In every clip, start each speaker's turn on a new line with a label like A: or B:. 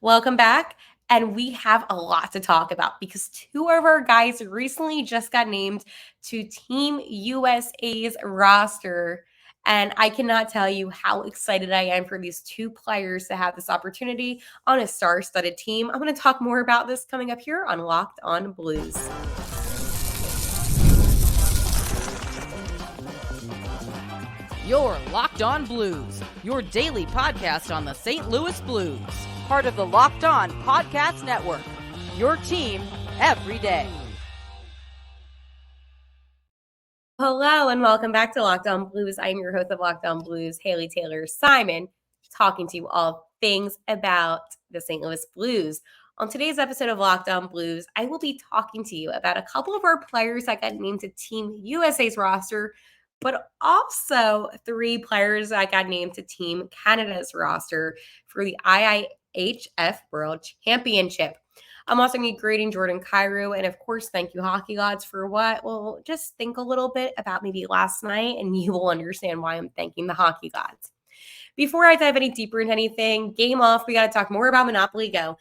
A: Welcome back. And we have a lot to talk about because two of our guys recently just got named to Team USA's roster. And I cannot tell you how excited I am for these two players to have this opportunity on a star studded team. I'm going to talk more about this coming up here on Locked On Blues.
B: You're Locked On Blues, your daily podcast on the St. Louis Blues. Part of the Locked On Podcast Network, your team every day.
A: Hello and welcome back to Locked On Blues. I'm your host of Locked On Blues, Haley Taylor Simon, talking to you all things about the St. Louis Blues. On today's episode of Locked On Blues, I will be talking to you about a couple of our players that got named to Team USA's roster, but also three players that got named to Team Canada's roster for the IIHF World Championship. I'm also going to be grading Jordan Kyrou. And of course, thank you, hockey gods, for what? Well, just think a little bit about maybe last night and you will understand why I'm thanking the hockey gods. Before I dive any deeper into anything, game off, we got to talk more about Monopoly Go.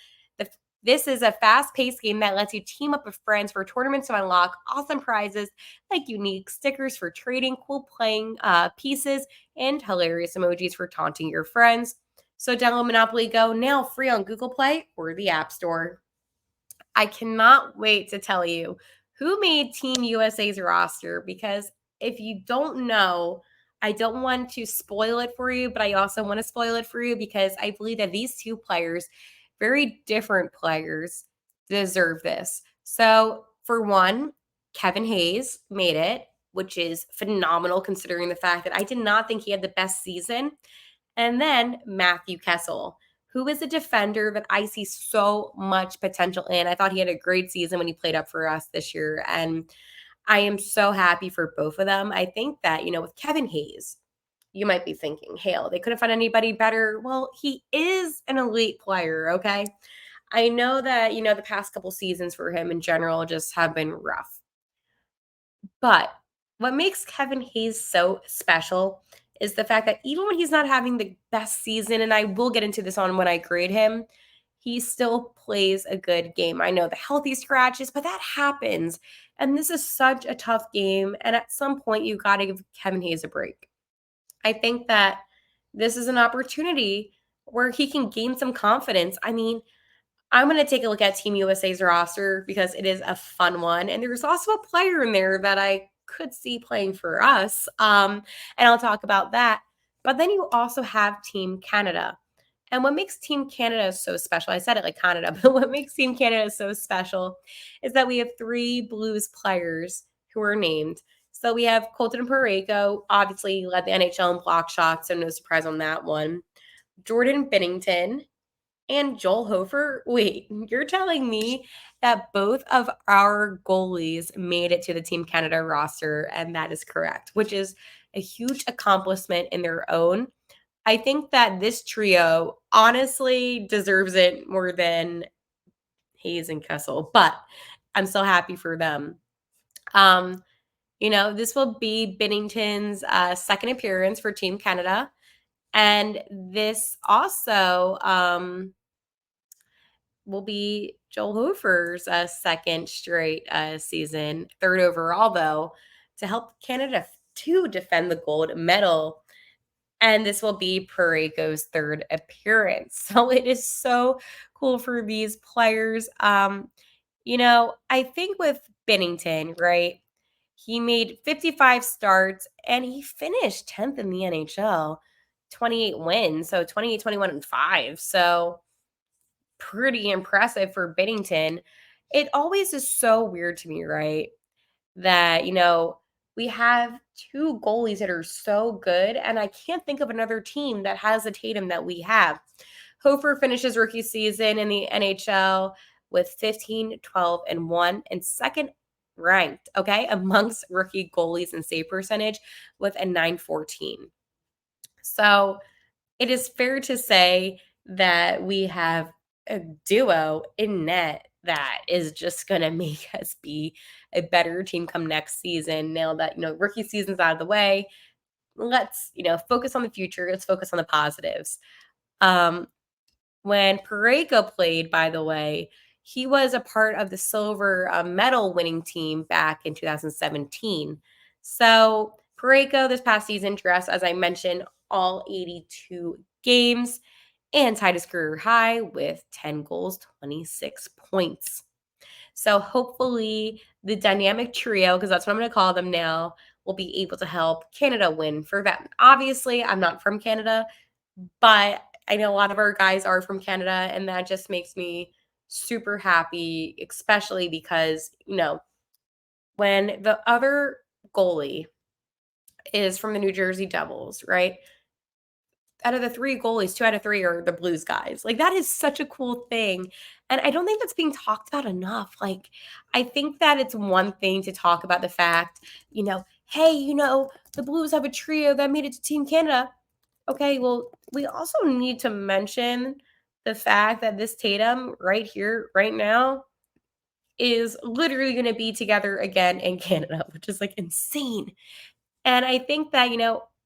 A: This is a fast-paced game that lets you team up with friends for tournaments to unlock awesome prizes like unique stickers for trading, cool playing pieces, and hilarious emojis for taunting your friends. So download Monopoly Go now free on Google Play or the App Store. I cannot wait to tell you who made Team USA's roster because if you don't know, I don't want to spoil it for you, but I also want to spoil it for you because I believe that these two players, very different players, deserve this. So, for one, Kevin Hayes made it, which is phenomenal considering the fact that I did not think he had the best season. And then Matthew Kessel, who is a defender that I see so much potential in. I thought he had a great season when he played up for us this year. And I am so happy for both of them. I think that, with Kevin Hayes, you might be thinking, Hale, they couldn't find anybody better. Well, he is an elite player, okay? I know that, the past couple seasons for him in general just have been rough. But what makes Kevin Hayes so special is the fact that even when he's not having the best season, and I will get into this on when I grade him, he still plays a good game. I know the healthy scratches, but that happens. And this is such a tough game. And at some point, you got to give Kevin Hayes a break. I think that this is an opportunity where he can gain some confidence. I mean, I'm going to take a look at Team USA's roster because it is a fun one. And there's also a player in there that I could see playing for us. And I'll talk about that. But then you also have Team Canada. And what makes Team Canada so special, I said it like Canada, but what makes Team Canada so special is that we have three Blues players who are named. So we have Colton Parayko, obviously led the NHL in block shots, so no surprise on that one. Jordan Binnington, and Joel Hofer. Wait, you're telling me that both of our goalies made it to the Team Canada roster, and that is correct, which is a huge accomplishment in their own. I think that this trio honestly deserves it more than Hayes and Kessel, but I'm so happy for them. This will be Binnington's second appearance for Team Canada. And this also will be Joel Hofer's second straight season, third overall, though, to help Canada to defend the gold medal. And this will be Parayko's third appearance. So it is so cool for these players. I think with Binnington, right? He made 55 starts and he finished 10th in the NHL, 28 wins. So 28, 21, and 5. So pretty impressive for Binnington. It always is so weird to me, right? That, we have two goalies that are so good, and I can't think of another team that has a Tatum that we have. Hofer finishes rookie season in the NHL with 15, 12, and 1, and second ranked, okay, amongst rookie goalies in save percentage with a 914. So it is fair to say that we have a duo in net that is just going to make us be a better team come next season. Now that, rookie season's out of the way, let's, focus on the future. Let's focus on the positives. When Parayko played, by the way, he was a part of the silver medal winning team back in 2017. So Parayko this past season dressed, as I mentioned, all 82 games and tied his career high with 10 goals, 26 points. So hopefully the dynamic trio, because that's what I'm going to call them now, will be able to help Canada win for that. Obviously, I'm not from Canada, but I know a lot of our guys are from Canada, and that just makes me super happy, especially because, when the other goalie is from the New Jersey Devils, right? Out of the 3 goalies, 2 out of 3 are the Blues guys. Like, that is such a cool thing, and I don't think that's being talked about enough. Like, I think that it's one thing to talk about the fact, "Hey, the Blues have a trio that made it to Team Canada." Okay, well, we also need to mention the fact that this Tatum right here, right now, is literally gonna be together again in Canada, which is, like, insane. And I think that,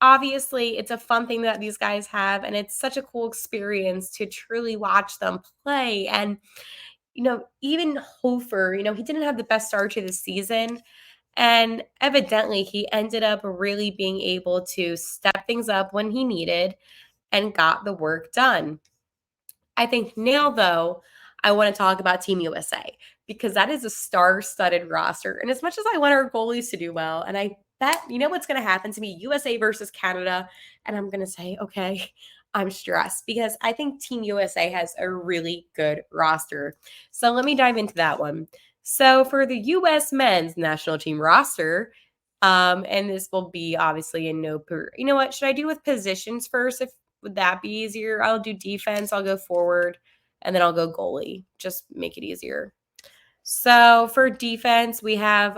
A: obviously it's a fun thing that these guys have, and it's such a cool experience to truly watch them play. And, even Hofer, he didn't have the best start to the season. And evidently, he ended up really being able to step things up when he needed and got the work done. I think now, though, I want to talk about Team USA because that is a star-studded roster. And as much as I want our goalies to do well, and I bet what's going to happen to me, USA versus Canada, and I'm going to say, okay, I'm stressed because I think Team USA has a really good roster. So let me dive into that one. So for the US men's national team roster, and this will be obviously in no per. You know what? Should I do with positions first? If would that be easier? I'll do defense. I'll go forward, and then I'll go goalie. Just make it easier. So for defense, we have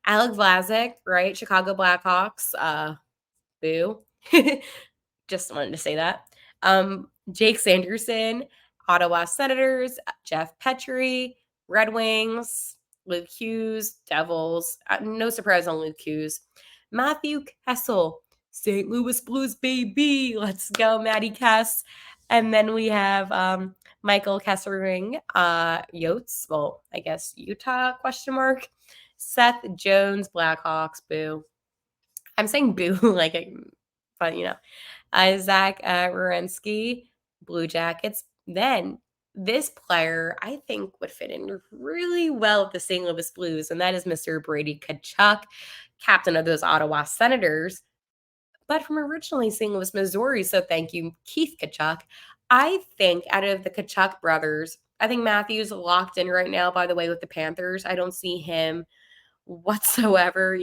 A: Alec Vlasic, right? Chicago Blackhawks. Boo. Just wanted to say that. Jake Sanderson, Ottawa Senators, Jeff Petrie, Red Wings, Luke Hughes, Devils. No surprise on Luke Hughes. Matthew Kessel, St. Louis Blues, baby. Let's go, Matty Kess. And then we have Michael Kessering, Yotes. Well, I guess Utah, question mark. Seth Jones, Blackhawks, boo. I'm saying boo but Zach Werenski, Blue Jackets. Then this player I think would fit in really well with the St. Louis Blues, and that is Mr. Brady Tkachuk, captain of those Ottawa Senators, but from originally St. Louis, Missouri. So thank you, Keith Tkachuk. I think out of the Tkachuk brothers, I think Matthew's locked in right now, by the way, with the Panthers. I don't see him whatsoever,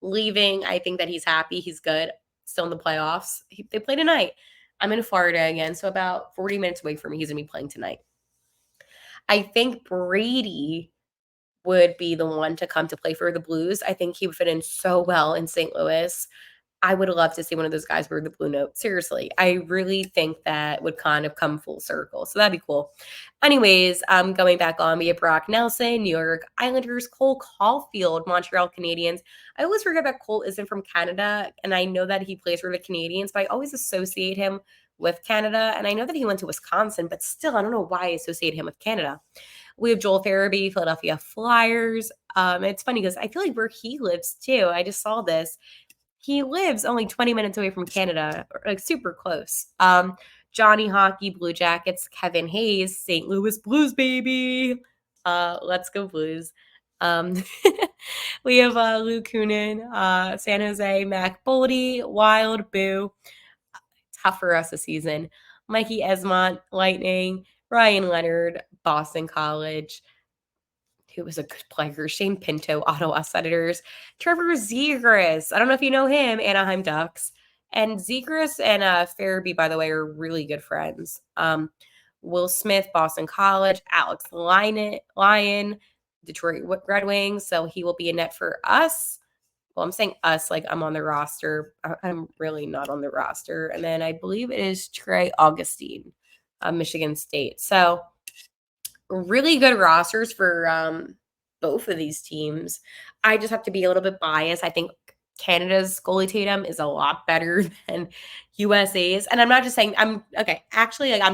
A: leaving. I think that he's happy. He's good. Still in the playoffs. They play tonight. I'm in Florida again, so about 40 minutes away from me. He's going to be playing tonight. I think Brady would be the one to come to play for the Blues. I think he would fit in so well in St. Louis. I would love to see one of those guys wear the blue note. Seriously, I really think that would kind of come full circle. So that'd be cool. Anyways, going back on, we have Brock Nelson, New York Islanders, Cole Caulfield, Montreal Canadiens. I always forget that Cole isn't from Canada, and I know that he plays for the Canadiens, but I always associate him with Canada. And I know that he went to Wisconsin, but still, I don't know why I associate him with Canada. We have Joel Farabee, Philadelphia Flyers. It's funny because I feel like where he lives too. I just saw this. He lives only 20 minutes away from Canada, like super close. Johnny Hockey, Blue Jackets, Kevin Hayes, St. Louis Blues, baby. Let's go Blues. We have Luke Kunin, San Jose, Mac Boldy, Wild, Boo. Tough for us this season. Mikey Esmont, Lightning, Ryan Leonard, Boston College, who was a good player, Shane Pinto, Ottawa Senators, Trevor Zegras. I don't know if you know him, Anaheim Ducks. And Zegras and Farabee, by the way, are really good friends. Will Smith, Boston College, Alex Lyon, Detroit Red Wings. So he will be a net for us. Well, I'm saying us like I'm on the roster. I'm really not on the roster. And then I believe it is Trey Augustine, Michigan State. So really good rosters for both of these teams. I just have to be a little bit biased. I think Canada's goalie tandem is a lot better than USA's. And I'm not just saying I'm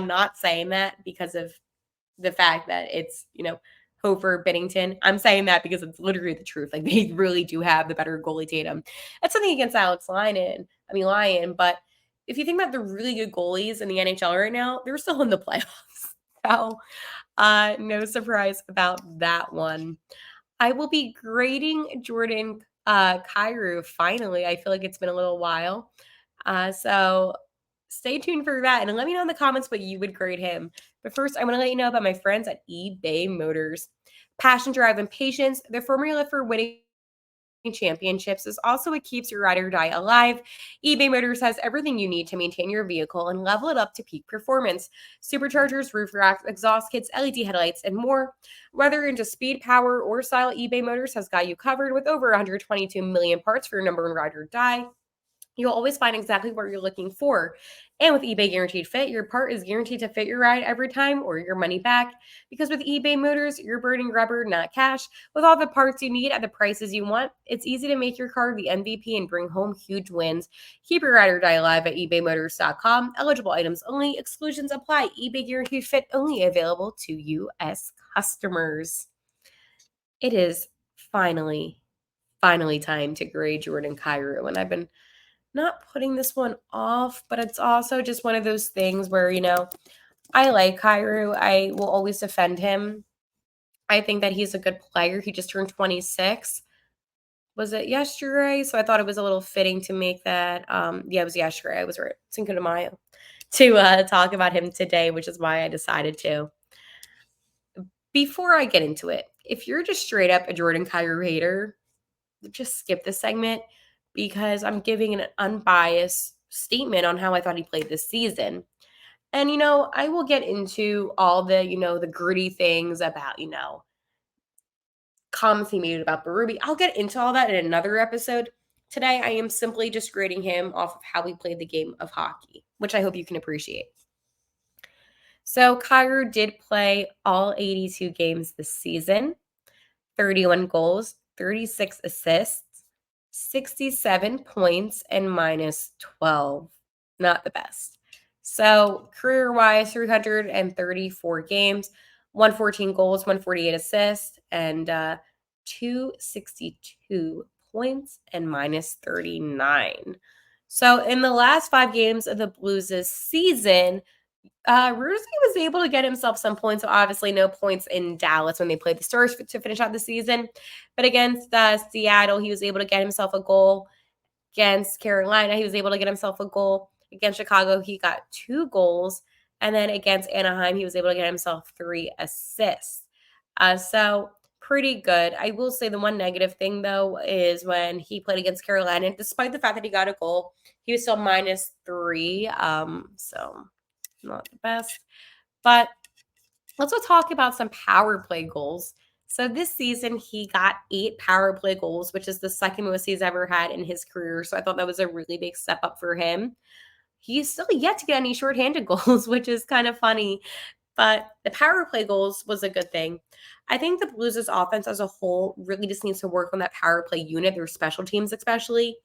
A: not saying that because of the fact that it's, Hofer, Binnington. I'm saying that because it's literally the truth. Like, they really do have the better goalie tandem. That's something against Lyon, but if you think about the really good goalies in the NHL right now, they're still in the playoffs. So, no surprise about that one. I will be grading Jordan Kyrou finally. I feel like it's been a little while. So stay tuned for that and let me know in the comments what you would grade him. But first, I want to let you know about my friends at eBay Motors. Passion, drive, and patience, the formula for winning championships is also what keeps your ride or die alive. eBay Motors has everything you need to maintain your vehicle and level it up to peak performance. Superchargers, roof racks, exhaust kits, LED headlights, and more. Whether into speed, power, or style, eBay Motors has got you covered with over 122 million parts for your number one ride or die. You'll always find exactly what you're looking for. And with eBay Guaranteed Fit, your part is guaranteed to fit your ride every time or your money back. Because with eBay Motors, you're burning rubber, not cash. With all the parts you need at the prices you want, it's easy to make your car the MVP and bring home huge wins. Keep your ride or die alive at ebaymotors.com. Eligible items only. Exclusions apply. eBay Guaranteed Fit only available to U.S. customers. It is finally time to grade Jordan Kyrou. And I've been not putting this one off, but it's also just one of those things where, I like Kyrou. I will always defend him. I think that he's a good player. He just turned 26. Was it yesterday? So I thought it was a little fitting to make that. Yeah, it was yesterday. I was right. Cinco de Mayo. To talk about him today, which is why I decided to. Before I get into it, if you're just straight up a Jordan Kyrou hater, just skip this segment because I'm giving an unbiased statement on how I thought he played this season. And, I will get into all the, the gritty things about, comments he made about Berube. I'll get into all that in another episode. Today, I am simply just grading him off of how he played the game of hockey, which I hope you can appreciate. So, Kyrou did play all 82 games this season, 31 goals, 36 assists, 67 points, and minus 12. Not the best. So career-wise, 334 games, 114 goals, 148 assists, and 262 points and minus 39. So in the last 5 games of the Blues' season, Rudy was able to get himself some points. So obviously no points in Dallas when they played the Stars to finish out the season. But against Seattle, he was able to get himself a goal. Against Carolina, he was able to get himself a goal. Against Chicago, he got 2 goals. And then against Anaheim, he was able to get himself 3 assists. So pretty good. I will say the one negative thing, though, is when he played against Carolina, despite the fact that he got a goal, he was still minus 3. So not the best. But let's go talk about some power play goals. So this season, he got 8 power play goals, which is the second most he's ever had in his career. So I thought that was a really big step up for him. He's still yet to get any shorthanded goals, which is kind of funny. But the power play goals was a good thing. I think the Blues' offense as a whole really just needs to work on that power play unit, their special teams especially.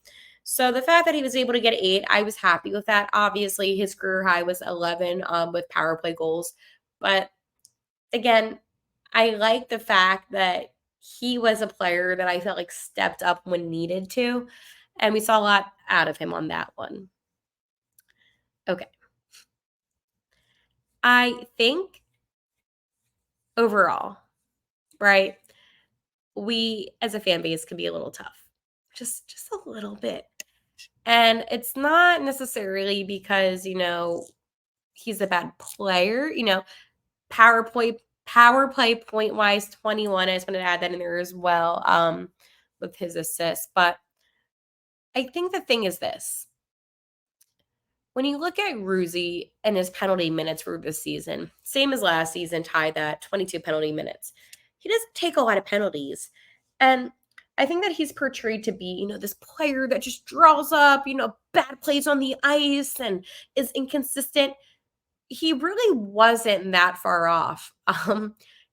A: So the fact that he was able to get 8, I was happy with that. Obviously, his career high was 11 with power play goals. But again, I like the fact that he was a player that I felt like stepped up when needed to. And we saw a lot out of him on that one. Okay. I think overall, right, we as a fan base can be a little tough. Just a little bit. And it's not necessarily because, he's a bad player, power play point wise 21. I just wanted to add that in there as well with his assists. But I think the thing is this. When you look at Ruzi and his penalty minutes for this season, same as last season, tied that 22 penalty minutes. He doesn't take a lot of penalties. And I think that he's portrayed to be, this player that just draws up, bad plays on the ice and is inconsistent. He really wasn't that far off.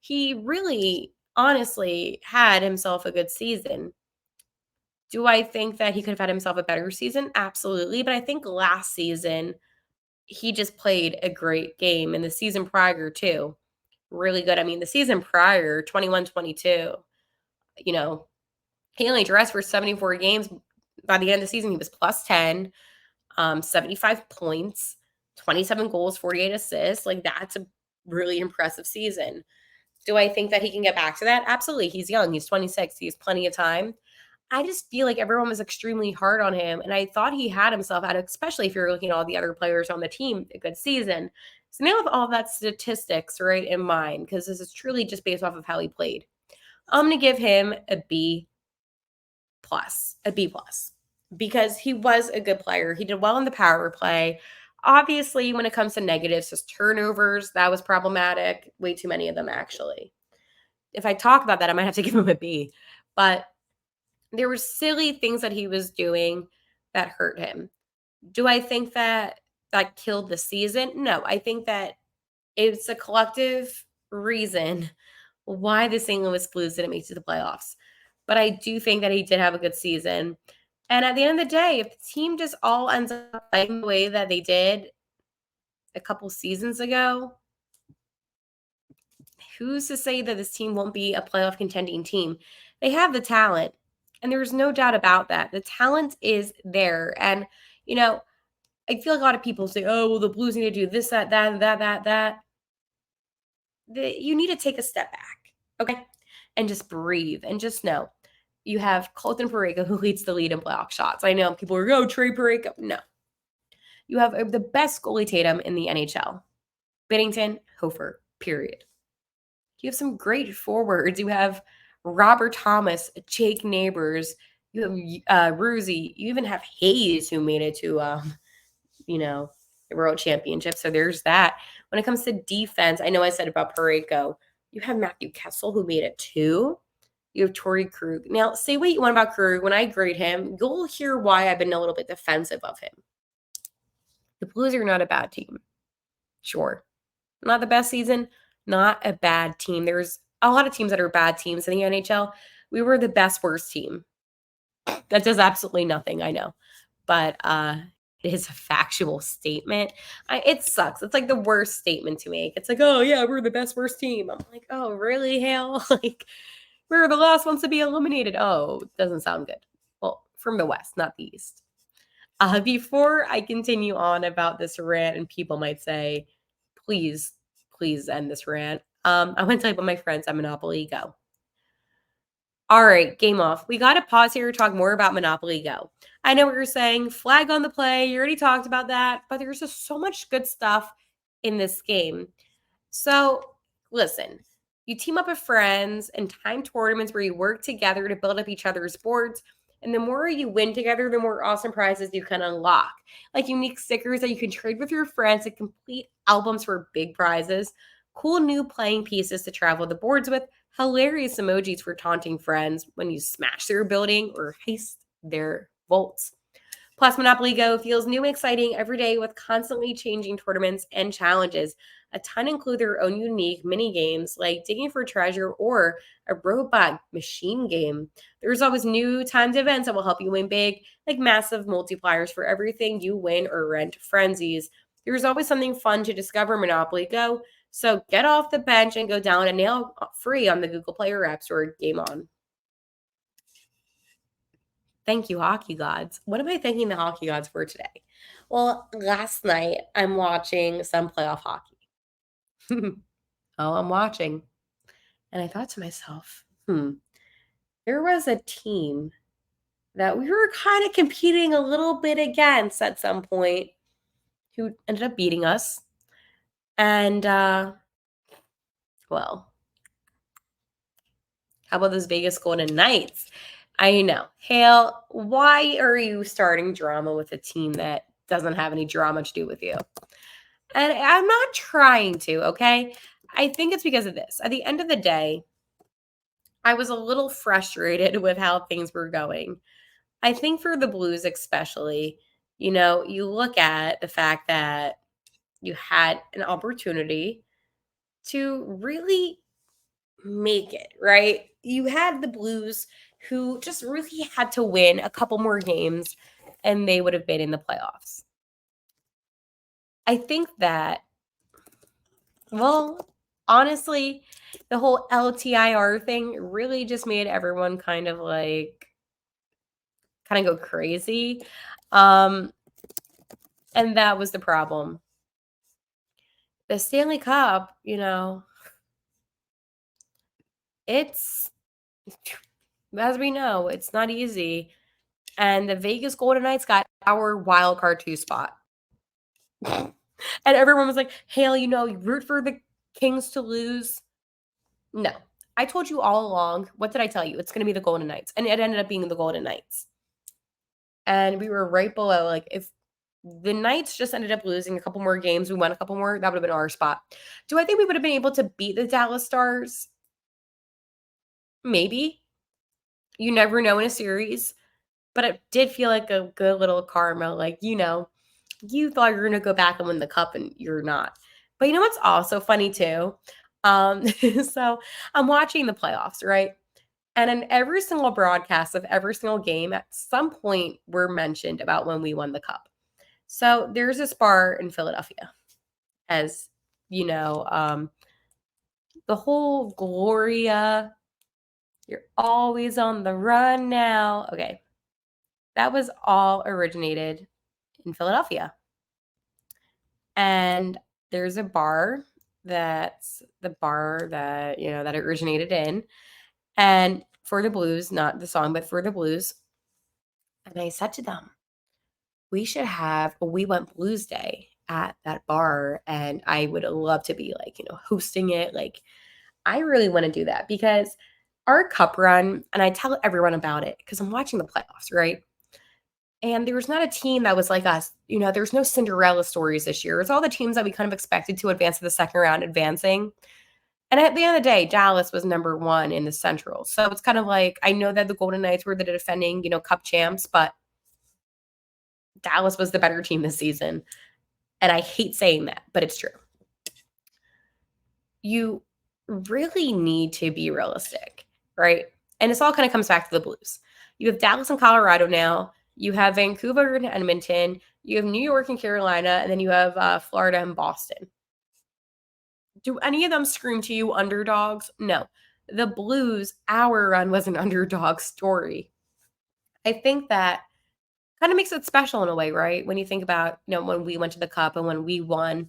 A: He really, honestly, had himself a good season. Do I think that he could have had himself a better season? Absolutely. But I think last season, he just played a great game. And the season prior, too, really good. I mean, the season prior, 21-22, you know, he only dressed for 74 games. By the end of the season, he was plus 10, 75 points, 27 goals, 48 assists. Like, that's a really impressive season. Do I think that he can get back to that? Absolutely. He's young. He's 26. He has plenty of time. I just feel like everyone was extremely hard on him, and I thought he had himself out, especially if you're looking at all the other players on the team, a good season. So now with all that statistics right in mind, because this is truly just based off of how he played, I'm going to give him a B plus, because he was a good player. He did well in the power play. Obviously, when it comes to negatives, his turnovers, that was problematic. Way too many of them, actually. If I talk about that, I might have to give him a B. But there were silly things that he was doing that hurt him. Do I think that that killed the season? No, I think that it's a collective reason why the St. Louis Blues didn't make it to the playoffs. But I do think that he did have a good season. And at the end of the day, if the team just all ends up playing the way that they did a couple seasons ago, who's to say that this team won't be a playoff contending team? They have the talent, and there's no doubt about that. The talent is there. And, you know, I feel like a lot of people say, oh, well, the Blues need to do this, that. You need to take a step back, okay? And just breathe and just know you have Colton Parayko, who leads the lead in block shots. I know people are, oh, Trey Parayko. No. You have the best goalie Tatum in the NHL. Binnington, Hofer, period. You have some great forwards. You have Robert Thomas, Jake Neighbors. You have Ruzi. You even have Hayes, who made it to, the World Championship. So there's that. When it comes to defense, I know I said about Parayko. You have Matthew Kessel, who made it too. You have Torrey Krug. Now, say what you want about Krug. When I grade him, you'll hear why I've been a little bit defensive of him. The Blues are not a bad team. Sure. Not the best season, not a bad team. There's a lot of teams that are bad teams in the NHL. We were the best worst team. That does absolutely nothing, I know. But it is a factual statement. It sucks. It's like the worst statement to make. It's like, oh, yeah, we're the best worst team. I'm like, oh, really, Hale? Like, we're the last ones to be eliminated. Oh, doesn't sound good. Well, from the West, not the East. Before I continue on about this rant, and people might say, please end this rant. I want to tell you about my friends at Monopoly Go. All right, game off. We got to pause here to talk more about Monopoly Go. I know what you're saying, flag on the play. You already talked about that, but there's just so much good stuff in this game. So listen, you team up with friends and time tournaments where you work together to build up each other's boards. And the more you win together, the more awesome prizes you can unlock. Like unique stickers that you can trade with your friends and complete albums for big prizes, cool new playing pieces to travel the boards with, hilarious emojis for taunting friends when you smash their building or heist their vaults. Plus, Monopoly Go feels new and exciting every day with constantly changing tournaments and challenges. A ton include their own unique mini games like digging for treasure or a robot machine game. There's always new timed events that will help you win big, like massive multipliers for everything you win or rent frenzies. There's always something fun to discover in Monopoly Go, so get off the bench and go down and nail free on the Google Play or App Store. Game on. Thank you, hockey gods. What am I thanking the hockey gods for today? Well, last night I'm watching some playoff hockey. I'm watching. And I thought to myself, there was a team that we were kind of competing a little bit against at some point who ended up beating us. And, well, how about those Vegas Golden Knights? I know. Hale, why are you starting drama with a team that doesn't have any drama to do with you? And I'm not trying to, okay? I think it's because of this. At the end of the day, I was a little frustrated with how things were going. I think for the Blues especially, you look at the fact that you had an opportunity to really make it, right? You had the Blues who just really had to win a couple more games and they would have been in the playoffs. I think that, well, honestly, the whole LTIR thing really just made everyone kind of go crazy. And that was the problem. The Stanley Cup, it's, as we know, it's not easy. And the Vegas Golden Knights got our wild card 2 spot. And everyone was like, Hale, you root for the Kings to lose. No. I told you all along. What did I tell you? It's going to be the Golden Knights. And it ended up being the Golden Knights. And we were right below. Like, if the Knights just ended up losing a couple more games, we won a couple more, that would have been our spot. Do I think we would have been able to beat the Dallas Stars? Maybe. You never know in a series. But it did feel like a good little karma. Like, you thought you were going to go back and win the cup and you're not. But you know what's also funny too? So I'm watching the playoffs, right? And in every single broadcast of every single game, at some point, we're mentioned about when we won the cup. So there's this bar in Philadelphia, as you know, the whole Gloria, you're always on the run now. Okay. That was all originated in Philadelphia. And there's a bar that's the bar that, that it originated in. And for the Blues, not the song, but for the Blues. And I said to them, we should have a We Want Blues Day at that bar. And I would love to be hosting it. Like, I really want to do that because our cup run, and I tell everyone about it because I'm watching the playoffs, right? And there was not a team that was like us. There's no Cinderella stories this year. It's all the teams that we kind of expected to advance to the second round advancing. And at the end of the day, Dallas was number 1 in the Central. So it's kind of like, I know that the Golden Knights were the defending, cup champs, but Dallas was the better team this season. And I hate saying that, but it's true. You really need to be realistic, right? And this all kind of comes back to the Blues. You have Dallas and Colorado now. You have Vancouver and Edmonton. You have New York and Carolina. And then you have Florida and Boston. Do any of them scream to you underdogs? No. The Blues, our run was an underdog story. I think that kind of makes it special in a way, right? When you think about, when we went to the Cup and when we won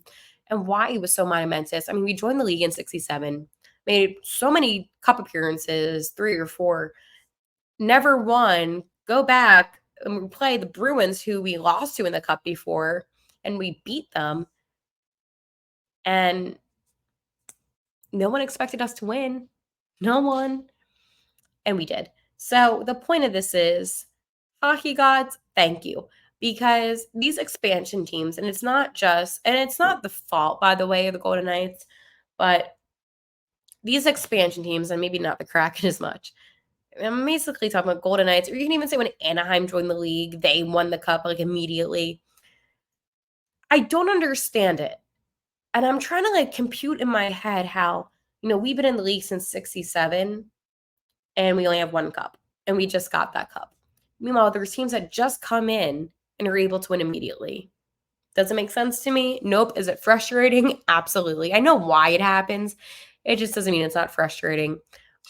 A: and why it was so monumentous. I mean, we joined the league in 67, made so many Cup appearances, 3 or 4, never won, go back and play the Bruins, who we lost to in the Cup before, and we beat them. And no one expected us to win. No one. And we did. So the point of this is, hockey gods, thank you. Because these expansion teams, and it's not the fault, by the way, of the Golden Knights, but these expansion teams, and maybe not the Kraken as much. I'm basically talking about Golden Knights, or you can even say when Anaheim joined the league, they won the Cup immediately. I don't understand it. And I'm trying to compute in my head how, we've been in the league since 67 and we only have 1 cup and we just got that cup. Meanwhile, there's teams that just come in and are able to win immediately. Does it make sense to me? Nope. Is it frustrating? Absolutely. I know why it happens. It just doesn't mean it's not frustrating.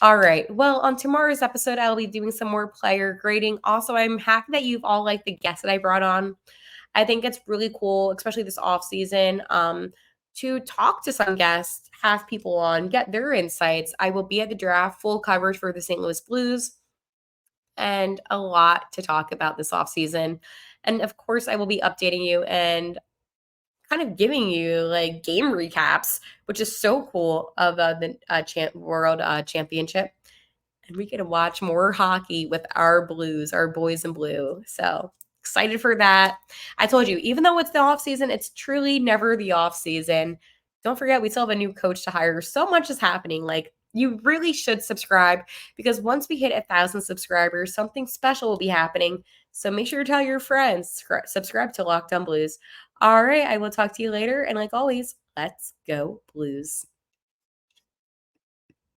A: All right. Well, on tomorrow's episode, I'll be doing some more player grading. Also, I'm happy that you've all liked the guests that I brought on. I think it's really cool, especially this off season, to talk to some guests, have people on, get their insights. I will be at the draft, full coverage for the St. Louis Blues, and a lot to talk about this off season. And of course, I will be updating you and kind of giving you game recaps, which is so cool, of the World Championship. And we get to watch more hockey with our Blues, our boys in blue. So excited for that. I told you, even though it's the off season, it's truly never the off season. Don't forget, we still have a new coach to hire. So much is happening. You really should subscribe, because once we hit 1,000 subscribers, something special will be happening. So make sure to tell your friends, subscribe to Locked On Blues. All right, I will talk to you later. And like always, let's go Blues.